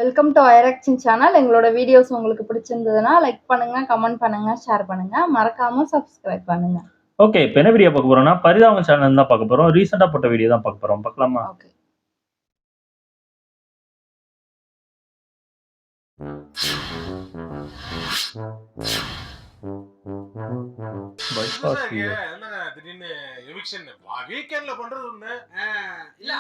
Welcome to ஐரக்ஷன் channel. எங்களோட videos உங்களுக்கு பிடிச்சிருந்ததுன்னா லைக் பண்ணுங்க, கமெண்ட் பண்ணுங்க, ஷேர் பண்ணுங்க, மறக்காம சப்ஸ்கிரைப் பண்ணுங்க. ஓகே, இப்போ என்ன வீடியோ பார்க்க போறோம்னா பரிதாபம் சேனல் தான் பார்க்க போறோம். ரீசெண்டா போட்ட வீடியோ தான் பார்க்க போறோம். பார்க்கலாமா? ஓகே. திடீர்னு எவிக்ஷன் வீக்கெண்ட்ல பண்றது ஒண்ணு இல்ல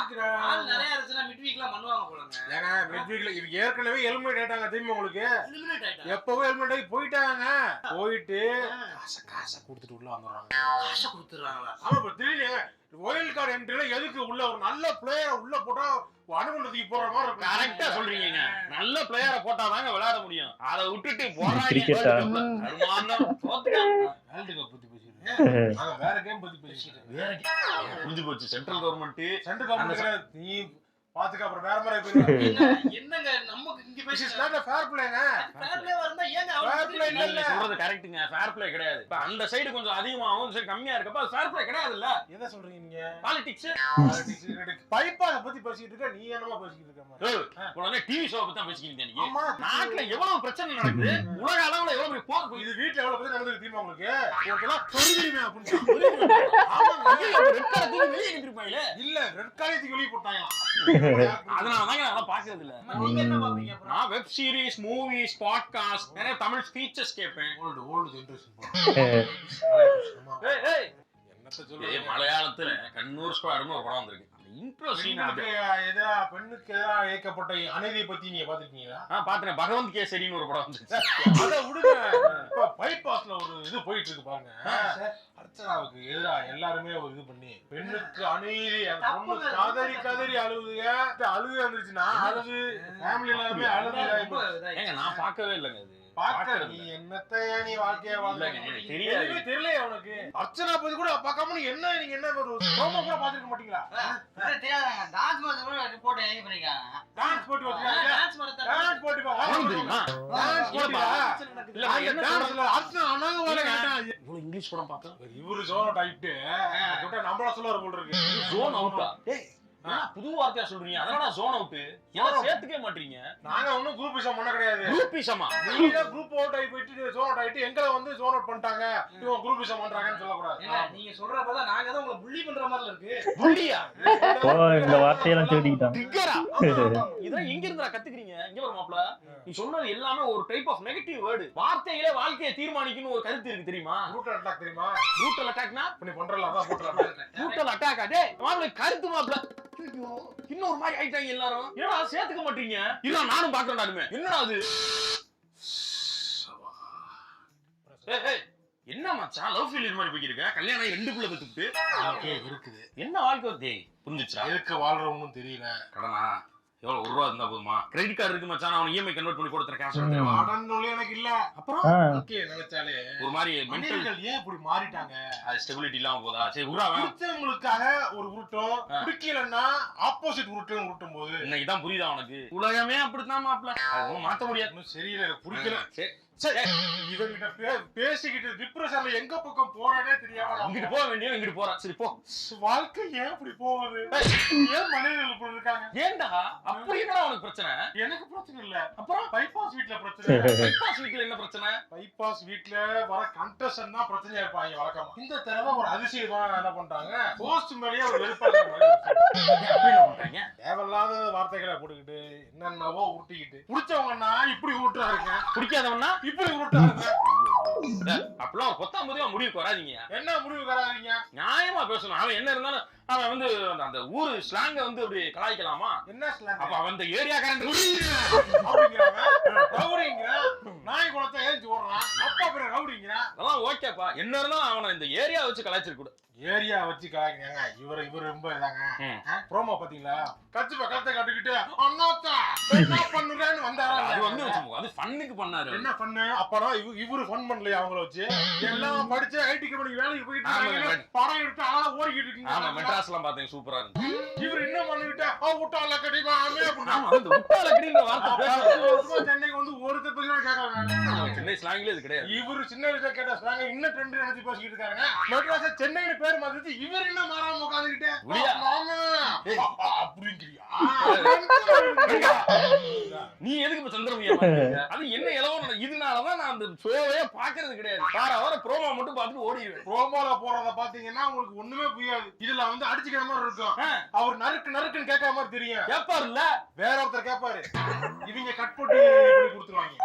ஆள் நிறைய இருந்துச்சுன்னா மிட் வீக்லாம் பண்ணுவாங்க போலங்க. ஏன்னா மிட் வீக்ல இது ஏற்கனவே எலிமினேட் ஆயிட்டாங்க. தெரியுமா உங்களுக்கு? எப்பவும் எலிமினேட் ஆகி போயிட்டாங்க. போயிட்டு காசை கொடுத்துட்டு உள்ள வந்துடுறாங்க. காசை கொடுத்துறாங்களா? ஆமா, இப்ப திடீர்னு ஒயில்ட் கார்டு என்ட்ரில எதுக்கு உள்ள ஒரு நல்ல பிளேயரை உள்ள போட்டா அனுமதிக்கு போற மாதிரி இருக்கும். கரெக்டா சொல்றீங்க. நல்ல பிளேயரை போட்டாதாங்க விளையாட முடியும். அதை விட்டுட்டு போறாங்க. கிரிக்கெட்டா? வேர்ல்ட் கப் பத்தி பேசிட்டு நாங்க வேற கேம் பத்தி பேசிட்டு வேற புரிஞ்சு போச்சு. சென்ட்ரல் கவர்மெண்ட் நீ பாத்துக்க, அப்புறம் வேற மாதிரி போயிடுவாங்க. என்னங்க நமக்கு இங்க பேசி ஃபேர் பிளேங்க. ஃபேர் பிளே வரதா ஏங்க ஃபேர் பிளே இல்ல. சொல்றது கரெக்ட்டுங்க. ஃபேர் பிளே கிடையாது. இப்ப அந்த சைடு கொஞ்சம் அதிகமாவும் இந்த சைடு கம்மியா இருக்கப்ப அது ஃபேர் பிளே கிடையாது இல்ல. எதை சொல்றீங்க நீங்க? பாலிடிக்ஸ் பைப்பா பத்தி பேசிட்டு இருக்க, நீ என்னமா பேசிட்டு இருக்க மாதிரி? உடனே டிவி ஷோ பத்தி தான் பேசிக்கிட்டு நீங்க. ஆமா, நாட்டுல எவ்வளவு பிரச்சனை நடக்குது, உலக அளவுல எவ்வளவு பெரிய போர் போகுது. இது வீட்ல எவ்வளவு பேர் நடந்துருக்கு தெரியுமா உங்களுக்கு? இதெல்லாம் சொல்லுவீங்க அப்படின்னு. ரெட் கார்டு தூக்கி வெளிய அனுப்பிருப்பாங்களே. இல்ல, ரெட் கார்டு வெளிய போட்டாங்க. அதனால தாங்க நான் பாக்குறது இல்ல. நீங்க என்ன பாப்பீங்க? நான் வெப் சீரிஸ், மூவிஸ், பாட்காஸ்ட், நிறைய தமிழ் ஸ்பீச்சஸ் கேட்பேன். ஓல்ட் ஜெனரேஷன் போல. ஏய் என்னத்த சொல்றீங்க? மலையாளத்துல கண்ணூர் ஸ்குவாட்னு ஒரு படம் வந்திருக்கு. இன்ட்ரோ சீன் பெண்ணுக்கு எதிராக இயக்கப்பட்ட அநீதியை பத்தி நீங்க பாத்துருக்கீங்களா? பாத்தேன். பகவந்த் கேசரின்னு ஒரு படம் வந்துச்சு. அத விடுங்க. இப்ப பைபாஸ்ல ஒரு இது போயிட்டு இருக்கு பாருங்க. அர்ச்சனாவுக்கு எதிராக எல்லாருமே ஒரு இது பண்ணி பெண்ணுக்கு அநீதி, பொண்ணு கதறி கதறி அழுது வந்துருச்சுன்னா அழுது ஃபேமிலி எல்லாருமே அழுது. ஏங்க நான் பார்க்கவே இல்லைங்க. அது பாக்க நீ என்னத்தையா நீ வாழ்க்கைய வாழ்றீங்க? தெரியாது. தெரியல அவனுக்கு. அர்ச்சனா பத்தி கூட பார்க்காம நீங்க என்ன ஒரு ப்ரோமோ கூட பாத்துக்க மாட்டீங்களா? தெரியாதாங்க. டான்ஸ் மாத்த கூட ரிப்போர்ட் எழுதி பண்ணிருக்காங்க. டான்ஸ் போட்டு வச்சிருக்காங்க. டான்ஸ் மாத்த டான்ஸ் போட்டு வா. தெரியுமா? டான்ஸ் போட்டு வா. இல்ல நான் என்ன டான்ஸ்ல அர்ச்சனா அனாங்க வர கேட்டா இவ்வளவு இங்கிலீஷ் படம் பார்த்தேன். இவரு ஜோன் டைப்ட் கிட்ட நம்மள சொல்றாரு போல இருக்கு. ஜோன் அவுட்டா? டேய் புது வார்த்தையா சொல்றீங்க. அதனால ஜோன் அவுட் ஏன் சேர்த்துக்கவே மாட்டீங்க? நாங்க ஒண்ணும் குரூப்பிசம் பண்ண கிடையாது. குரூப்பிசமா? நீங்க குரூப் அவுட் ஆகி போயிட்டு ஜோன் அவுட் ஆயிட்டு எங்களை வந்து ஜோன் அவுட் பண்ணிட்டாங்க, இவங்க குரூப்பிசம் பண்றாங்கன்னு சொல்லக் கூடாது. நீங்க சொல்றப்பதான் நாங்க தான் உங்களை புள்ளி பண்ற மாதிரி இருக்கு. புள்ளியா? ஓ, இந்த வார்த்தையெல்லாம் தேடிக்கிட்டான். ட்ரிக்கரா? இதெல்லாம் எங்க இருந்தா கத்துக்கிறீங்க? இங்க வர மாப்ள. நீ சொன்னது எல்லாமே ஒரு டைப் ஆஃப் நெகட்டிவ் வேர்ட். வார்த்தைகளே வாழ்க்கையை தீர்மானிக்கும்னு ஒரு கருத்து இருக்கு தெரியுமா? ரூட்டல் அட்டாக் தெரியுமா? ரூட்டல் அட்டாக்னா நீ பண்றல அதான் போட்றல. ரூட்டல் அட்டாக். டேய் மாப்ள கருத்து மாப்ள. இன்னொரு மாதிரி ஆயிட்டாங்க எல்லாரும். ஏன்னா சேர்த்துக்க மாட்டீங்க. இல்ல நானும் பாக்குறேன்டாமே. என்னடா அது? என்ன மச்சான் லவ் ஃபெயிலியர் மாதிரி போயிருக்கு. கல்யாணம் ஆகி 2 புள்ள பெத்துட்டு இருக்குது. என்ன வாழ்க்கை டேய் புரிஞ்சுச்சா? எதுக்கு வாழ்றவனும் தெரியல. கடனா எவ்வளவு ₹1 இருந்தா போதுமா? கிரெடிட் கார்டு இருக்கு மச்சான், அவன் இஎம்ஐ கன்வெர்ட் பண்ணி கொடுத்துறேன். கேஷ் எடுத்துறேன். அடன்னொழி எனக்கு இல்ல. அப்புறம் ஓகே நினைச்சாலே ஒரு மாதிரி மென்டல் ஏன் இப்படி மாறிட்டாங்க? அது ஸ்டெபிலிட்டி இல்லாம போதா? சரி உறாவன் பிடிச்சவங்களுக்காக ஒரு உருட்டும், பிடிக்கலன்னா ஆப்போசிட் உருட்டும் போது இன்னைக்கு தான் புரியுதா உனக்கு? உலகமே அப்படித்தான் மாப்ள. அது மாத்த முடியாது. இன்னும் சரியில்லை, எனக்கு பிடிக்கல. சரி இவங்கிட்ட பேசிக்கிட்டு டிப்ரெஷன்ல எங்க பக்கம் போறேனே தெரியாம இங்கிட்டு போக வேண்டிய இங்கிட்டு போறா. சரி போ. வாழ்க்கை ஏன் இப்படி போகுது? ஏன் மனிதர்கள் இப்படி இருக்காங்க? ஏன்டா அப்படி என்னடா உனக்கு பிரச்சனை? எனக்கு பிரச்சனை இல்ல. அப்புறம் பைபாஸ் வீட்ல பிரச்சனை. பைபாஸ் வீட்ல என்ன பிரச்சனை? பைபாஸ் வீட்ல வர கண்டஸ்டன் தான் பிரச்சனையா இருப்பாங்க வழக்கமா. இந்த தடவை ஒரு அதிசயமா என்ன பண்றாங்க, போஸ்ட் மேலேயே ஒரு வெறுப்பாக பண்றாங்க. தேவையில்லாத வார்த்தைகளை போட்டுக்கிட்டு என்னென்னவோ உருட்டிக்கிட்டு பிடிச்சவங்கன்னா இப்படி உருட்டுறாருங்க, பிடிக்காதவன்னா இப்படி உருட்டாருங்க. அப்பெல்லாம் கொத்தாம்பதியா முடிவுக்கு வராதீங்க. என்ன முடிவுக்கு வராதீங்க? நியாயமா பேசணும். அவன் என்ன இருந்தாலும் அவன் வந்து அந்த ஊரு ஸ்லாங்க வந்து அப்படி கலாய்க்கலாமா? என்ன ஸ்லாங்? அப்ப அவன் இந்த ஏரியா கரண்ட் ரவுடிங்க நாய் குளத்தை ஏஞ்சி ஓடுறான், அப்பா பேர் ரவுடிங்க. அதெல்லாம் ஓகேப்பா. என்ன இருந்தாலும் அவனை இந்த ஏரியா வச்சு கலாய்ச்சிருக்க கூட. ஏரியா வச்சு கலாய்க்கிறாங்க. இவர் ரொம்ப இதாங்க. ப்ரோமோ பாத்தீங்களா? கட்சி பக்கத்தை கட்டிக்கிட்டு அண்ணாத்தா என்ன பண்ணுறேன்னு வந்தாரா? அது வந்து அது ஃபன்னுக்கு பண்ணாரு. என்ன பண்ணு? அப்பறம் இவரு ஃபன் பண்ணலையா அவங்கள வச்சு? எல்லாம் படிச்சு ஐடி கம்பெனிக்கு வேலைக்கு போயிட்டு இருக்காங்க, படம் எடுத்து ஆளா ஓடிக்கிட்டு இருக்கீங்க. ஆமா மெட்ராஸ்லாம் பார்த்தேன், சூப்பரா இருந்துச்சு. இவர் என்ன பண்ணிக்கிட்டா விட்டால கடிமா ஆமா அந்த விட்டால கடின்ற வார்த்தை பேசுறது. சென்னைக்கு வந்து ஒருத்தர் பத்தி கேட்கறாங்க. சென்னை ஸ்லாங்ல இது கிடையாது. இவரு சின்ன வயசுல கேட்ட ஸ்லாங்க இன்னும் ட்ரெண்ட் நினைச்சு பேசிக்கிட்டு இருக்காங்க. மெட்ராஸ் சென்னைன்னு பேர் மாத்திட்டு இவர் என்ன மாறாம உட்கார்ந்துகிட்டே அப்படிங்கிறியா? நீ எதுக்கு இப்ப சந்திரமுகியா மாத்திருக்க? அது என்ன இலவோ இதனாலதான் நான் அந்த ஷோவே பாக்குறது கிடையாது. வார ப்ரோமோ மட்டும் பார்த்துட்டு ஓடிடுவேன். ப்ரோமோல போறத பாத்தீங்கன்னா உங்களுக்கு ஒண்ணுமே புரியாது. இதுல வந்து அடிச்சுக்கிற மாதிரி இருக்கும். அவர் நறுக்குன்னு கேட்காம மாதிரி தெரியும். கேப்பாரு இல்ல, வேற ஒருத்தர் கேட்பாரு. இவங்க கட் போட்டு இப்படி கொடுத்துருவாங்க.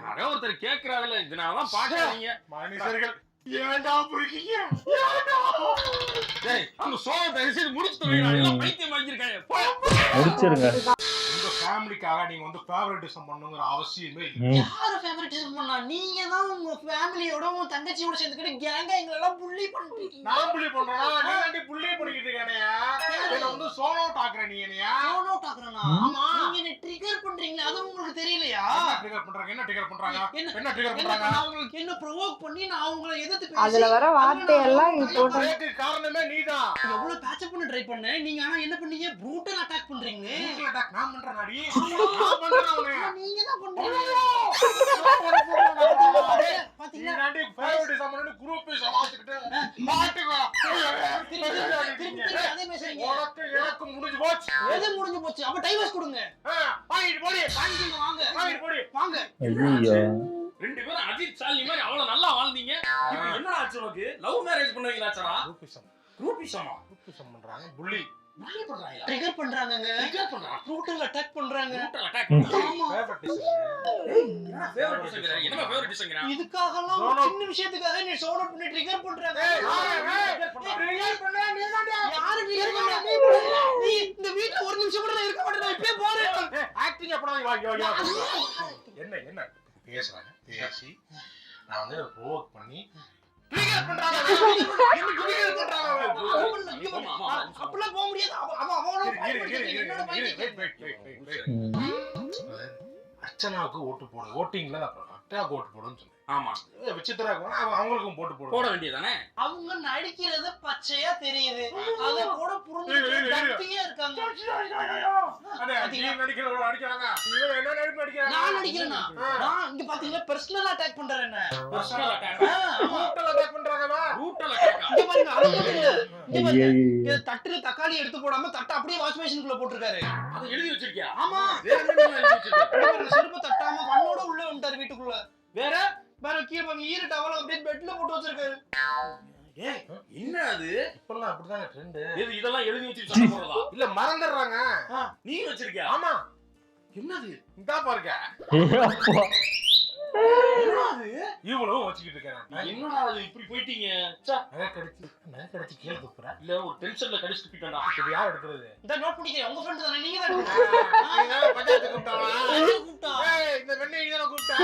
யாரோ ஒருத்தர் கேட்கறாங்கல்ல, இதனாலதான் பாக்குறீங்க மனுஷர்கள். ஏன்டா புரிக்கீங்க? டேய் அந்த ஷோவை தயவுசெய்து முடிச்சுட்டு வைடா. எல்லாம் பைத்தியம் வாங்கியிருக்காங்க. முடிச்சிருங்க. உங்க ஃபேமிலிக்காக நீங்க வந்து ஃபேவரட்டிசம் பண்ணுங்கிற அவசியமே இல்லை. யாரு ஃபேவரட்டிசம் பண்ணா? நீங்க தான் உங்க ஃபேமிலியோட உங்க தங்கச்சியோட சேர்ந்துக்கிட்டு கேங்கா எங்களை எல்லாம் புள்ளி பண்ணிட்டீங்க. நான் புள்ளி பண்றேனா? நீ தாண்டி புள்ளி பண்ணிக்கிட்டு இருக்கானேயா? என்ன வந்து சோனோ டாக்குற நீ என்னையா? சோனோ டாக்குறனா? ஆமா. நீங்க என்ன ட்ரிகர் பண்றீங்களா? அது உங்களுக்கு தெரியலையா? என்ன ட்ரிகர் பண்றாங்க? என்ன ட்ரிகர் பண்றாங்க? நான் உங்களுக்கு என்ன ப்ரோவோக் பண்ணி நான் உங்களை எதிர்த்து பேசி அதுல வர வார்த்தையெல்லாம் இங்க போட்டு அதுக்கு காரணமே நீதான். எவ்வளவு பேட்சப் பண்ண ட்ரை பண்ணேன். நீங்க ஆனா என்ன பண்ணீங்க? ப்ரூட்டல் அட்டாக் பண்றீங்க. Brutal attack நான் பண்றேன் நாடி. நான் பண்றேன் அவனே. நீங்க தான் பண்றீங்க. நீ பாத்தீங்களா? தாண்டி ஃபேவரட்டிசம் பண்ணி குரூப் சமாளிச்சுக்கிட்டு மாட்டுங்க. திருப்பி அதே பேசுறீங்க. உனக்கு எனக்கு முடிஞ்சு போச்சு. எது முடிஞ்சு போச்சு? அப்ப டைவர்ஸ் கொடுங்க. வாங்கிட்டு போடி. வாங்க வாங்கிட்டு போடி. வாங்க. ஐயோ. ரெண்டு பேரும் அஜித் சாலினி மாதிரி அவ்வளவு நல்லா வாழ்ந்தீங்க. இப்போ என்னடா ஆச்சு உனக்கு? Love marriage பண்ணுவீங்களாச்சா? குரூப்பிசமா பண்றாங்க. புள்ளி புள்ளி பண்றாங்களா? ட்ரிகர் பண்றாங்கங்க. ட்ரிகர் பண்றாங்க. ப்ரூட்டல் அட்டாக் பண்றாங்க. brutal attack பண்றாங்க. ஆமா. ஃபேவரட்டிசம். என்ன ஃபேவரட்டிஸ்ங்கற? என்ன ஃபேவரட்டிஸ்ங்கற? இதுக்காகலாம் ஒரு சின்ன விஷயத்துக்காக நீ ஷோட் அவுட் பண்ணி ட்ரிகர் பண்றாங்க. ட்ரிகர் பண்ணா நீ தான்டா. யாரு ட்ரிகர் பண்ணா? நீ இந்த வீட்ல ஒரு நிமிஷம் கூட நான் இருக்க மாட்டேன். நான் இப்பவே போறேன். ஆக்டிங் அப்படி வா. என்ன பேசுறாங்க? பேசி நான் வந்து ப்ரோவோக் பண்ணி ட்ரிகர் பண்றாங்க. என்ன ட்ரிகர் பண்றாங்க? அப்பலாம் போக முடியாது. அவனோட என்னோட பையன். அர்ச்சனாவுக்கு ஓட்டு போடு. ஓட்டிங்ல அர்ச்சனாவுக்கு ஓட்டு போடுன்னு சொன்னேன். ஆமா. விசித்திராக்கு அவங்களுக்கும் போட போட வேண்டியதானே? அவங்க நடிக்கிறது பச்சையா தெரியுது. அத கூட புரிஞ்சு கத்தியா இருக்காங்க. நடிக்கிறவங்க அடிக்கிறாங்க. இவன் என்ன நடிப்பு நடிக்கிறாங்க? நான் நடிக்கிறேனா? நான் இங்க பாத்தீங்களா பர்சனல் அட்டாக் பண்றேன் என்ன? Personal attack. brutal attack பண்றாங்கடா. brutal attack. இங்க பாருங்க அது மட்டும் இல்ல. இங்க பாருங்க. ஐயோ. இது தட்டுல தக்காளி எடுத்து போடாம தட்டை அப்படியே வாஷ் மிஷினுக்குள்ள போட்டுருக்காரு. அத எழுதி வச்சிருக்கியா? ஆமா. வேற என்ன எழுதி வச்சிருக்க? இங்க பாருங்க செருப்பு தட்டாம மண்ணோட உள்ள வந்துட்டாரு வீட்டுக்குள்ள. வேற வேற கீழ பாருங்க ஈர டவல் அப்படியே பெட்ல போட்டு வச்சிருக்காரு. ஏய் என்ன அது? இப்பெல்லாம் அப்படிதாங்க ட்ரெண்ட். இதெல்லாம் எழுதி வச்சு சண்டை போடுறதா? இல்ல மறந்துடுறாங்க. நீ வச்சிருக்கியா? ஆமா. என்னது? இந்தா பாருங்க. அப்பா. என்னது? இவ்வளவு வச்சுக்கிட்டு இருக்கேன். என்னடா அது இப்படி போயிட்டீங்க? நகை கடிச்சு கீழே துப்புறேன். இல்ல ஒரு டென்ஷன்ல கடிச்சிட்டு போயிட்டேன்டா. இது யார் எடுக்கிறது? இந்த நோட் பண்ணிக்கிறேன். உங்க ஃப்ரெண்ட் தானே நீங்க தான் எடுக்கணும். பஞ்சாயத்து கூப்பிட்டாவா? கூப்பிட்டா. ஏய் இந்த வெண்ணெய் நீ தான கூப்பிட்டா?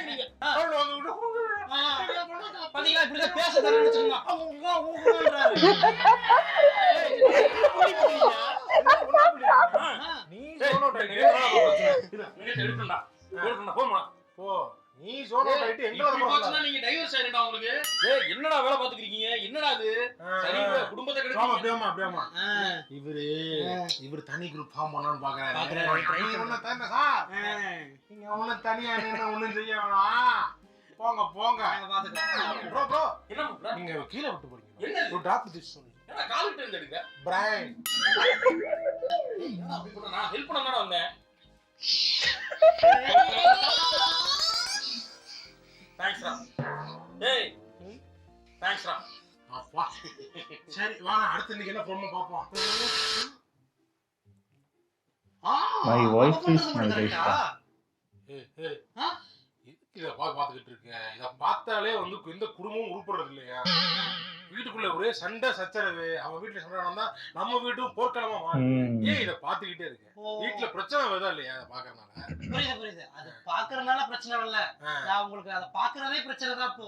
நீங்க அவளோ வந்து விடு. பாத்தீங்களா இப்படிதான் பேச தர நினைச்சீங்க. ஊங்கன்றாரு. நீ ஏய், சோனோ டேய், டைட். எடுக்கண்டா. போமா. போ. நீ சோனோ டைட் எங்க இப்படி போச்சுனா நீங்க டைவர்ஸ் ஆயிடுடா உங்களுக்கு. ஏய் என்னடா வேலை பாத்துக்கிறீங்க? என்னடா இது? சரி குடும்பத்தை கெடுத்து. அப்படியாமா. இவரு தனி குரூப் ஃபார்ம் பண்ணனும் பாக்குறாரு. நீங்க ஒண்ணு தானே சார். நீங்க ஒண்ணு தனியா நின்னு ஒண்ணும் செய்ய வேணாம். போங்க. ப்ரோ என்ன நீங்க கீழ விட்டு போறீங்க. என்ன ஒரு டிராப் திஸ் சொல்லி. என்ன கால் விட்டு வந்து எடுக்க? பிரைன். என்ன அப்படி பண்ண? நான் ஹெல்ப் பண்ணனடா வந்தேன். தேங்க்ஸ்டா. ஏய் தேங்க்ஸ்டா. அப்பா. சரி வாங்க அடுத்து இன்னைக்கு என்ன ப்ரோமோ பாப்போம். My wife is my wife. இத பாத்துக்கிட்டு இருக்கேன். இத பார்த்தாலே வந்து எந்த குடும்பமும் உருப்படுறது இல்லையா? வீட்டுக்குள்ள ஒரே சண்டை சச்சரவு. அவன் வீட்டுல சண்டை நடந்தா நம்ம வீட்டும் போர்க்களமா மாறும். ஏன் இத பாத்துக்கிட்டே இருக்கேன்? வீட்டுல பிரச்சனை வருதா இல்லையா அத பாக்குறதுனால? புரியுது. அது பாக்குறதுனால பிரச்சனை இல்ல. நான் உங்களுக்கு அத பாக்குறதே பிரச்சனை தான் இப்போ.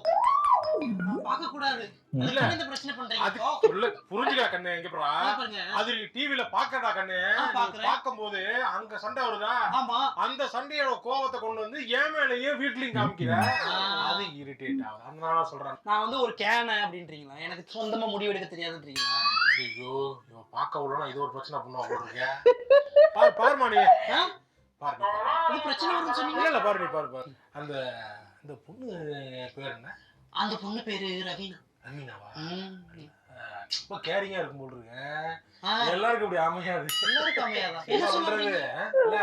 பார்க்க கூடாது. இல்ல இந்த பிரச்சனை பண்றீங்க. அது புரிஞ்சுக்க கண்ணே இங்க பாரு. பாருங்க. அது டிவில பாக்கடா கண்ணே. பாக்கும்போது அங்க சண்டை வருதா? ஆமா. அந்த சண்டையோட கோவத்தை கொண்டு வந்து ஏன் மேலயே வீட்லயும் காமிக்கிற. அது இரிட்டேட் ஆகுது. அதனால சொல்றேன். நான் வந்து ஒரு கேன அப்படின்றீங்களா? எனக்கு சொந்தமா முடிவு எடுக்க தெரியாதுன்றீங்களா? ஐயோ இவன் பாக்க விடலாம் இது ஒரு பிரச்சனை பண்ணுவா போட்டுருக்க. பாருமா நீ. பாருங்க. அது பிரச்சனை வரும்னு சொன்னீங்க. இல்ல பாரு நீ பாரு அந்த இந்த பொண்ணு பேர் என்ன? அந்த பொண்ணு பேரு ரவீனா. ரவீனாவா? ம். கேரிங்கா இருக்கும் போல் இருக்கு. எல்லாருக்கும் இப்படி அமையாது. எல்லாருக்கும் அமையாதா? என்ன என்ன சொல்றது? சொல்றீங்க? இல்ல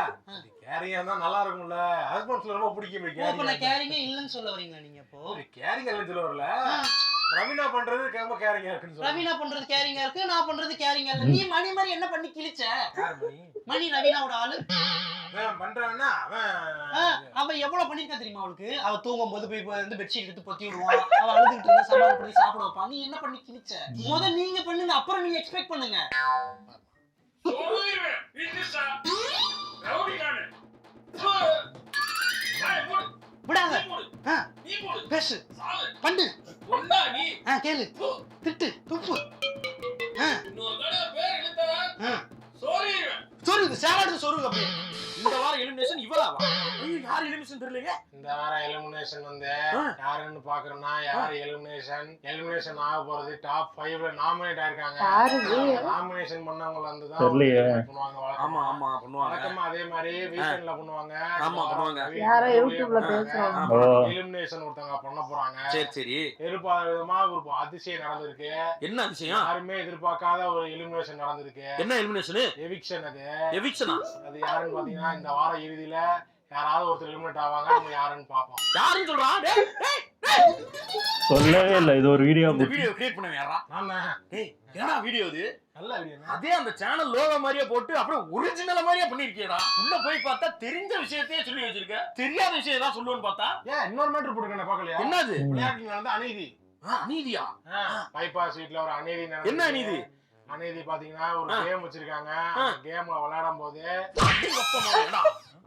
கேரிங்கா இருந்தா நல்லா இருக்கும்ல. ஹஸ்பண்ட்ஸ்ல ரொம்ப பிடிக்கும் அப்ப நான் கேரிங். கேரிங்கே இல்லன்னு சொல்ல வரீங்களா நீங்க அப்போ? கேரிங் இல்லன்னு சொல்ல வரல. ரவீனா பண்றது ரொம்ப கேரிங்கா இருக்குன்னு சொல்றேன். ரவீனா பண்றது கேரிங்கா இருக்கு, நான் பண்றது கேரிங்கா இல்ல. நீ மணி மாதிரி என்ன பண்ணி கிழிச்ச? யார் மணி? மணி ரவீனாவோட ஆளு. அவன் பண்றான்னா அவன் எவ்வளவு பண்ணிருக்கா தெரியுமா அவளுக்கு? அவ தூங்கும் போது போய் வந்து பெட்ஷீட் எடுத்து பொத்தி விடுவான். அவ அழுதுகிட்டு இருந்தா சமாளம் பண்ணி சாப்பிட வைப்பான். நீ என்ன பண்ணி கிழிச்ச? முத நீங்க பண்ணுங்க, அப்புறம் நீங்க எக்ஸ்பெக்ட் பண்ணுங்க. விடாத. பேசு பண்ணு. கேளு, திட்டு, துப்பு. சொருகு சேலாடு சொருகு. அப்படியே இந்த வாரம் எலிமினேஷன் இவளாவா? ஐயோ யார் எலிமினேஷன் தெரியலங்க. இந்த வார எலிமினேஷன் வந்து யாருன்னு பாக்குறேன்னா யாரு எலிமினேஷன் ஆக போறது டாப் 5ல நாமினேட் ஆயிருக்காங்க. நாமினேஷன் பண்ணவங்க வந்து தான் பண்ணுவாங்க. ஆமா ஆமா பண்ணுவாங்க. வழக்கமா அதே மாதிரி வீக்கெண்ட்ல பண்ணுவாங்க. ஆமா பண்ணுவாங்க. யாரோ யூடியூப்ல பேசுறாங்க. எலிமினேஷன் ஒருத்தங்க பண்ண போறாங்க. சரி சரி. எதிர்பாராத விதமா ஒரு அதிசயம் நடந்திருக்கு. என்ன அதிசயம்? யாருமே எதிர்பார்க்காத ஒரு எலிமினேஷன் நடந்திருக்கு. என்ன எலிமினேஷன்? எவிக்ஷன். அது எவிக்ஷனா? அது யாருன்னு பாத்தீங்கன்னா இந்த வார இறுதியில யாராவது ஒருத்தர் எலிமினேட் ஆவாங்க. நம்ம யாருன்னு பாப்போம். யாருன்னு சொல்றான்? சொல்லவே இல்ல. இது ஒரு வீடியோ வீடியோ கிரியேட் பண்ணவே யாரா? ஆமா. டேய் என்னடா வீடியோ இது? நல்ல வீடியோ. அதே அந்த சேனல் லோகோ மாதிரியே போட்டு அப்புறம் ஒரிஜினல் மாதிரியே பண்ணிருக்கேடா. உள்ள போய் பார்த்தா தெரிஞ்ச விஷயத்தையே சொல்லி வச்சிருக்க. தெரியாத விஷயம் ஏதாவது சொல்லுவேன்னு பார்த்தா ஏன் இன்னொரு மேட்டர் போட்டுருக்கேன் பார்க்கலையா? என்னது? விளையாட்டுல நடந்த அநீதி. அநீதியா? பைபாஸ் வீட்ல ஒரு அநீதி நடந்தது. என்ன அநீதி? அநீதி பாத்தீங்கன்னா ஒரு கேம் வச்சிருக்காங்க. கேம்ல விளையாடும் போது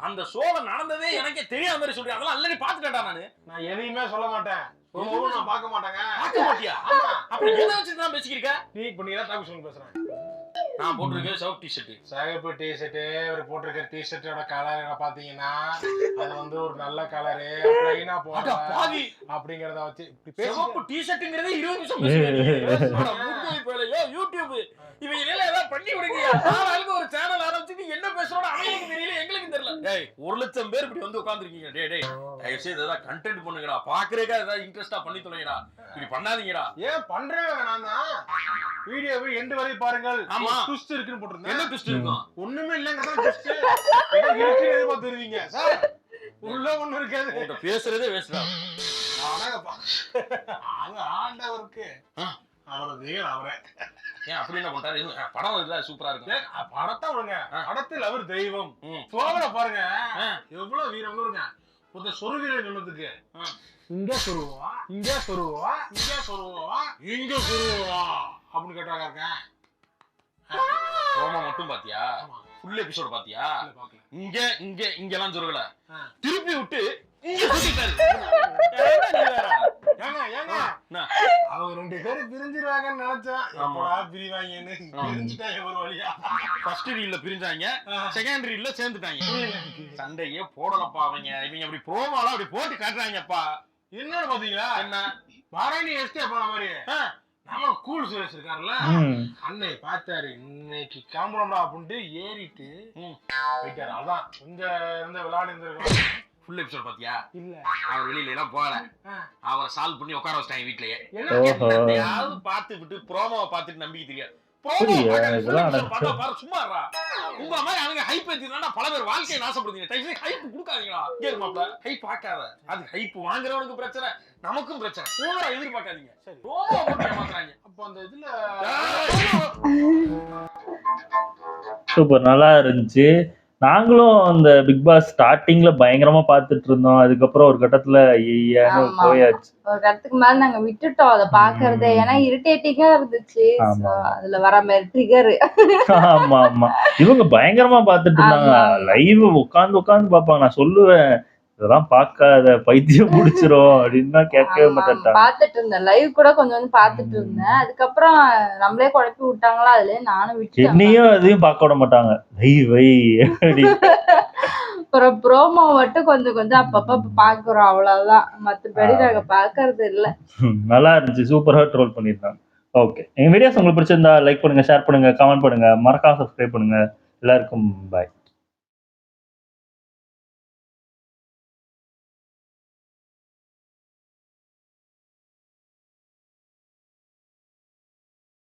அந்த ஷோல நடந்ததே எனக்கே தெரியாத மாதிரி சொல்றேன். அதெல்லாம் ஆல்ரெடி பாத்துட்டேன்டா நானு. நான் எதையுமே சொல்ல மாட்டேன். சொல்லவும் நான் பார்க்க மாட்டேங்க. பார்க்க மாட்டியா? ஆமா. அப்படி எதை வச்சு நான் பேசிக்கிருக்க? நீ பண்ணிதான் டாபிக் சொல்லி பேசுறேன். நான் போட்டிருக்கேன் சவுட் டி-ஷர்ட். சிகப்பு டி-ஷர்ட். இவர் போட்டிருக்க டி-ஷர்ட்டோட கலர் என்ன பாத்தீங்கன்னா அது வந்து ஒரு நல்ல கலரு. பிளைனா போட பாவி அப்படிங்கறத வச்சு சிவப்பு டி-ஷர்ட்ங்கறதே 20 நிமிஷம் பேசுறீங்க. யூடியூப் இவங்க எல்லாம் ஏதாவது பண்ணி விடுங்க. ஆளாளுக்கு ஒரு சேனல் ஆரம்பிச்சு என்ன பேசுறோட அவங்களுக்கு தெரியல, எங்களுக்கு தெரியல. டேய் 1 லட்சம் பேர் இப்படி வந்து உட்கார்ந்திருக்கீங்க. டேய் டேய் தயவு செய்து ஏதாவது கண்டென்ட் பண்ணுங்கடா. பாக்குறதுக்கா ஏதாவது இன்ட்ரெஸ்டா பண்ணி தொலைங்கடா. இப்படி பண்ணாதீங்கடா. ஏன் பண்றேன் நான் தான். வீடியோவை எண்ட் வரை பாருங்கள். ஆமா ட்விஸ்ட் இருக்குன்னு போட்டுருந்தேன். என்ன ட்விஸ்ட் இருக்கும்? ஒண்ணுமே இல்லங்கறத ட்விஸ்ட். ஏதோ இருக்குன்னு எதிர்பார்த்து வருவீங்க சார். உள்ள ஒண்ணு இருக்காது. உங்க பேசுறதே வேஸ்டா. அது ஆண்டவருக்கு அவரது அவரே. ஏன் அப்படி என்ன பண்றாரு? படம் இல்ல சூப்பரா இருக்கும். படத்தை விடுங்க. படத்தில் அவர் தெய்வம். சோழனை பாருங்க எவ்வளவு வீரம் இருங்க. ஒரு சொருவீரன் சொன்னதுக்கு இங்க சொருவா இங்க சொருவா இங்க சொருவா இங்க சொருவா அப்படின்னு கேட்டாங்க இருக்கேன். ரோமா மட்டும் பாத்தியா? ஃபுல் எபிசோட் பாத்தியா? இங்க இங்க இங்க எல்லாம் சொருகல. திருப்பி விட்டு இங்க சுத்திட்டாரு. ஏங்க ஏங்க அவங்க 2 பேரும் பிரிஞ்சிருவாங்கன்னு நினைச்சேன். எப்படா பிரிவாங்கன்னு பிரிஞ்சுட்டாங்க ஒரு வழியா. ஃபர்ஸ்ட் ரீல்ல பிரிஞ்சாங்க, செகண்ட் ரீல்ல சேர்ந்துட்டாங்க. சண்டையே போடலப்பா அவங்க. இவங்க அப்படி ப்ரோமோலாம் அப்படி போட்டு காட்டுறாங்கப்பா. என்னன்னு பாத்தீங்களா? என்ன பாராயணி எஸ்கேப் பண்ண மாதிரி நம்ம கூல் சுரேஷ் இருக்காருல்ல, அன்னை பார்த்தாரு இன்னைக்கு கிளம்புறோம்டா அப்படின்ட்டு ஏறிட்டு போயிட்டாரு. அதான் இங்க இருந்த விளையாடு இருந்திருக்கோம். ஃபுல் எபிசோட் பாத்தியா? இல்ல அவர் வெளியில எல்லாம் போகல. அவரை சால்வ் பண்ணி உட்கார வச்சிட்டாங்க வீட்லயே. யாராவது பார்த்து விட்டு ப்ரோமோவை பார்த்துட்டு நம்பிக்கை தெரியாது. சும்மா உங்க மாதிரி அவங்க ஹைப் ஏத்தினா பல பேர் வாழ்க்கையை நாசப்படுத்தீங்க. ஹைப் கொடுக்காதீங்களா? ஹைப் ஆக்காத. அது ஹைப் வாங்குறவனுக்கு பிரச்சனை, நமக்கும் பிரச்சனை. ஓவரா எதிர்பார்க்காதீங்க. அப்ப அந்த இதுல சூப்பர் நல்லா இருந்துச்சு. நாங்களும் அந்த பிக் பாஸ் ஸ்டார்டிங்ல பயங்கரமா பாத்துட்டு இருந்தோம். அதுக்கப்புறம் ஒரு கட்டத்துல போயாச்சு. ஒரு கட்டத்துக்கு மேல நாங்க விட்டுட்டோம் அதை பாக்குறதே. ஏன்னா இரிட்டேட்டிங்கா இருந்துச்சு. அதுல வர மாதிரி ட்ரிகர். ஆமா ஆமா இவங்க பயங்கரமா பாத்துட்டு இருந்தாங்க. லைவ் உட்காந்து பாப்பாங்க. நான் சொல்லுவேன் இதெல்லாம் பாக்காத பைத்தியம் முடிச்சிரும் அப்படின்னு கேட்கவே மாட்டேன். பாத்துட்டு இருந்தேன் லைவ் கூட கொஞ்சம் பாத்துட்டு இருந்தேன். அதுக்கப்புறம் நம்மளே குழப்பி விட்டாங்களா, அதுல நானும் விட்டு என்னையும் அதையும் பார்க்க விட மாட்டாங்க. வை அப்புறம் ப்ரோமோ மட்டும் கொஞ்சம் அப்பப்ப பாக்குறோம், அவ்வளவுதான். மத்தபடி நாங்க பாக்குறது இல்ல. நல்லா இருந்துச்சு. சூப்பரா ட்ரோல் பண்ணிருந்தாங்க. ஓகே, எங்க வீடியோஸ் உங்களுக்கு பிடிச்சிருந்தா லைக் பண்ணுங்க, ஷேர் பண்ணுங்க, கமெண்ட் பண்ணுங்க, மறக்காம சப்ஸ்கிரைப் பண்ணுங்க. எல்லாருக்கும் பாய்.